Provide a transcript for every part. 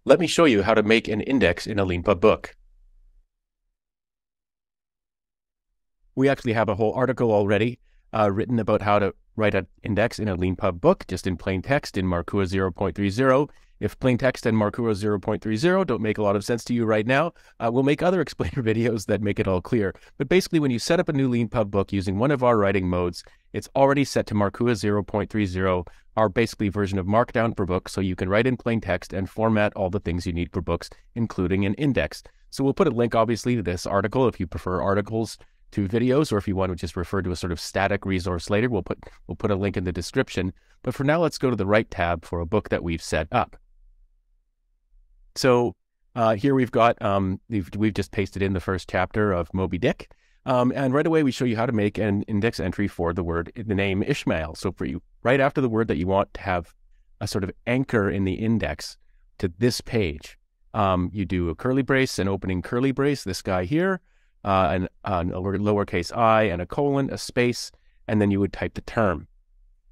Let me show you how to make an index in a Leanpub book. We actually have a whole article already written about how to write an index in a Leanpub book, just in plain text in Markua 0.30. If plain text and Markua 0.30 don't make a lot of sense to you right now, we'll make other explainer videos that make it all clear. But basically, when you set up a new Leanpub book using one of our writing modes, it's already set to Markua 0.30, our basically version of Markdown for books, so you can write in plain text and format all the things you need for books, including an index. So we'll put a link, obviously, to this article if you prefer articles to videos, or if you want to just refer to a sort of static resource later, we'll put a link in the description. But for now, let's go to the right tab for a book that we've set up. So here we've got, we've just pasted in the first chapter of Moby Dick. And right away, we show you how to make an index entry for the name Ishmael. So for you, right after the word that you want to have a sort of anchor in the index to this page, you do a curly brace, an opening curly brace, this guy here, a lowercase I and a colon, a space, and then you would type the term.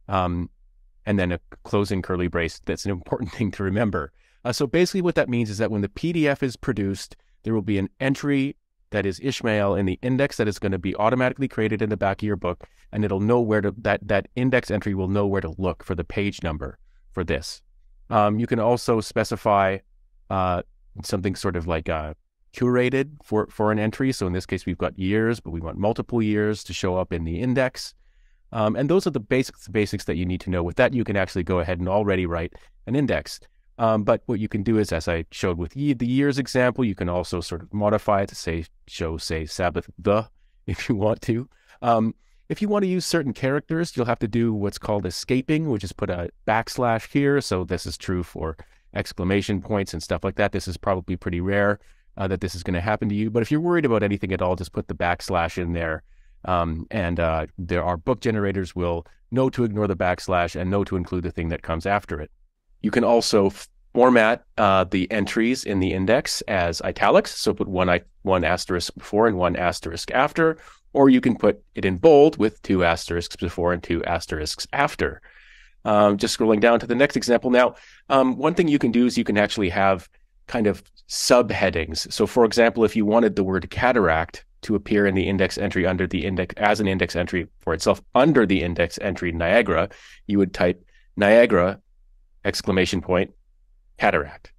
And then a closing curly brace. That's an important thing to remember. So basically what that means is that when the PDF is produced, there will be an entry that is Ishmael in the index that is going to be automatically created in the back of your book, and it'll know where to, that index entry will know where to look for the page number for this. You can also specify something sort of like curated for an entry. So in this case, we've got years, but we want multiple years to show up in the index. And those are the basics that you need to know. With that, you can actually go ahead and already write an index. But what you can do is, as I showed with the years example, you can also sort of modify it to show Sabbath if you want to. If you want to use certain characters, you'll have to do what's called escaping, which is put a backslash here. So this is true for exclamation points and stuff like that. This is probably pretty rare that this is going to happen to you. But if you're worried about anything at all, just put the backslash in there. There are book generators will know to ignore the backslash and know to include the thing that comes after it. You can also format the entries in the index as italics, so put one asterisk before and one asterisk after, or you can put it in bold with 2 asterisks before and 2 asterisks after. Just scrolling down to the next example now, one thing you can do is you can actually have kind of subheadings. So for example, if you wanted the word cataract to appear in the index entry under the index as an index entry for itself under the index entry Niagara, you would type Niagara ! Cataract.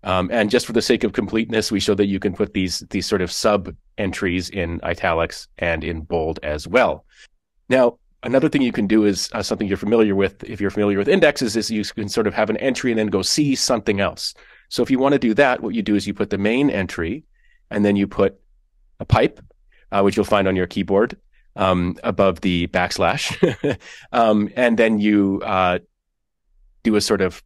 And just for the sake of completeness, we show that you can put these sort of sub entries in italics and in bold as well. Now, another thing you can do is something you're familiar with. If you're familiar with indexes, is you can sort of have an entry and then go see something else. So if you want to do that, what you do is you put the main entry and then you put a pipe, which you'll find on your keyboard above the backslash. And then you do a sort of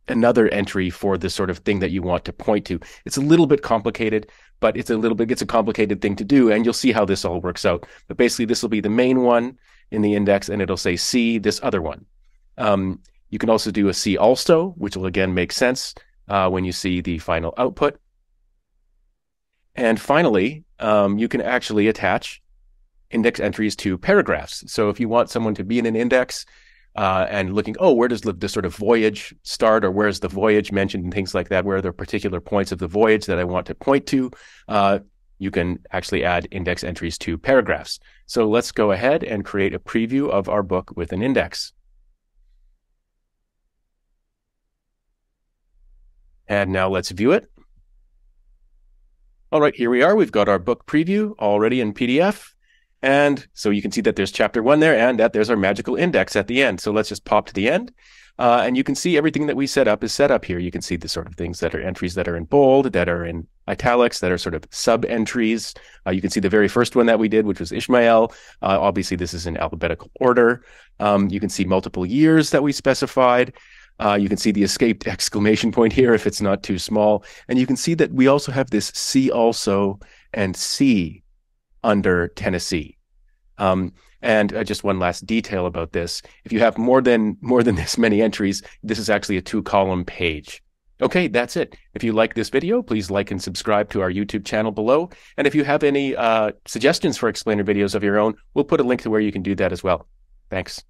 another entry for the sort of thing that you want to point to. It's a little bit complicated, but it's a complicated thing to do, and you'll see how this all works out. But basically, this will be the main one in the index, and it'll say see this other one. You can also do a see also, which will again make sense when you see the final output. And finally, you can actually attach index entries to paragraphs. So if you want someone to be in an index, and looking, where does the sort of voyage start, or where's the voyage mentioned and things like that, where are there particular points of the voyage that I want to point to, you can actually add index entries to paragraphs. So let's go ahead and create a preview of our book with an index. And now let's view it. All right, here we are. We've got our book preview already in PDF. And so you can see that there's chapter 1 there and that there's our magical index at the end. So let's just pop to the end. And you can see everything that we set up is set up here. You can see the sort of things that are entries that are in bold, that are in italics, that are sort of sub-entries. You can see the very first one that we did, which was Ishmael. Obviously, this is in alphabetical order. You can see multiple years that we specified. You can see the escaped exclamation point here if it's not too small. And you can see that we also have this see also and see under Tennessee. And just one last detail about this. If you have more than this many entries, this is actually a 2-column page. Okay, that's it. If you like this video, please like and subscribe to our YouTube channel below. And if you have any suggestions for explainer videos of your own, we'll put a link to where you can do that as well. Thanks.